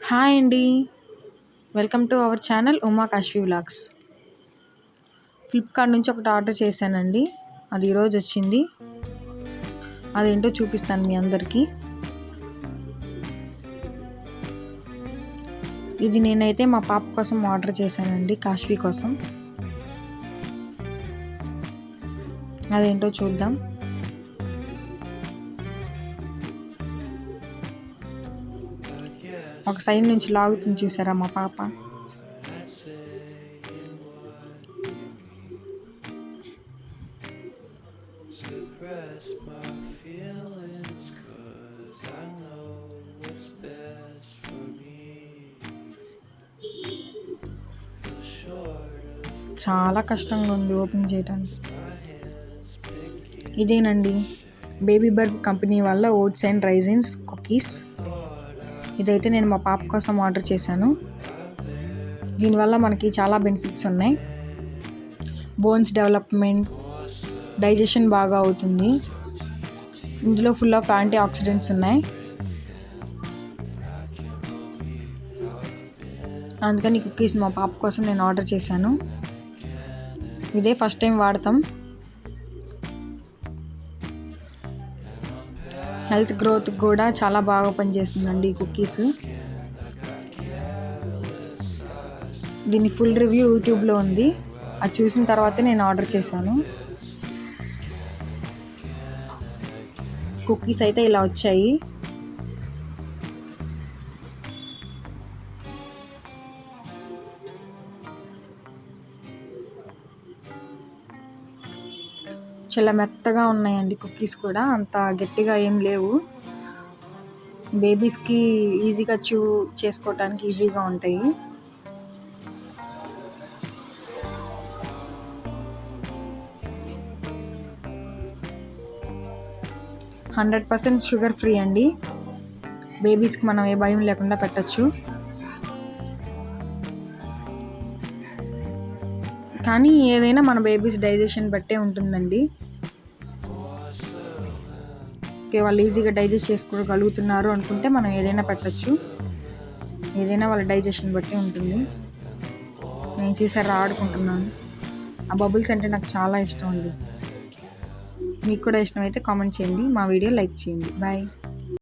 Hi అండి. Welcome to our channel Uma Kashvi vlogs. Flipkart నుంచి ఒకటి ఆర్డర్ చేశానండి. అది ఈరోజు వచ్చింది. అదేంటో చూపిస్తాను మీ అందరికీ. ఇది నేనైతే మా పాప కోసం ఆర్డర్ చేశానండి, కాశ్వి కోసం. అదేంటో చూద్దాం. ఒక సైడ్ నుంచి లాగుతుంది, చూసారా మా పాప. చాలా కష్టంగా ఉంది ఓపెన్ చేయడానికి. ఇదేనండి, బేబీ బర్గ్ కంపెనీ వల్ల ఓట్స్ అండ్ రైజిన్స్ కుకీస్. ఇదైతే నేను మా పాప కోసం ఆర్డర్ చేశాను. దీనివల్ల మనకి చాలా బెనిఫిట్స్ ఉన్నాయి. బోన్స్ డెవలప్మెంట్, డైజెషన్ బాగా అవుతుంది. ఇందులో ఫుల్ ఆఫ్ యాంటీ ఆక్సిడెంట్స్ ఉన్నాయి. అందుకని ఈ కుకీస్ మా పాప కోసం నేను ఆర్డర్ చేశాను. ఇదే ఫస్ట్ టైం వాడతాం. హెల్త్ గ్రోత్ కూడా చాలా బాగా పనిచేస్తుందండి ఈ కుకీస్. దీని ఫుల్ రివ్యూ యూట్యూబ్లో ఉంది. అది చూసిన తర్వాతే నేను ఆర్డర్ చేశాను. కుకీస్ అయితే ఇలా వచ్చాయి. చాలా మెత్తగా ఉన్నాయండి కుకీస్ కూడా, అంత గట్టిగా ఏం లేవు. బేబీస్కి ఈజీగా చేసుకోవటానికి ఈజీగా ఉంటాయి. %100% షుగర్ ఫ్రీ అండి. బేబీస్కి మనం ఏ భయం లేకుండా పెట్టచ్చు. కానీ ఏదైనా మన బేబీస్ డైజెషన్ బట్టే ఉంటుందండి. ఓకే, వాళ్ళు ఈజీగా డైజెస్ట్ చేసుకోగలుగుతున్నారు అనుకుంటే మనం ఏదైనా పెట్టచ్చు. ఏదైనా వాళ్ళ డైజెషన్ బట్టి ఉంటుంది. నేను చూసారా ఆడుకుంటున్నాను. ఆ బబుల్స్ అంటే నాకు చాలా ఇష్టం అండి. మీకు కూడా ఇష్టమైతే కామెంట్ చేయండి, మా వీడియో లైక్ చేయండి. బాయ్.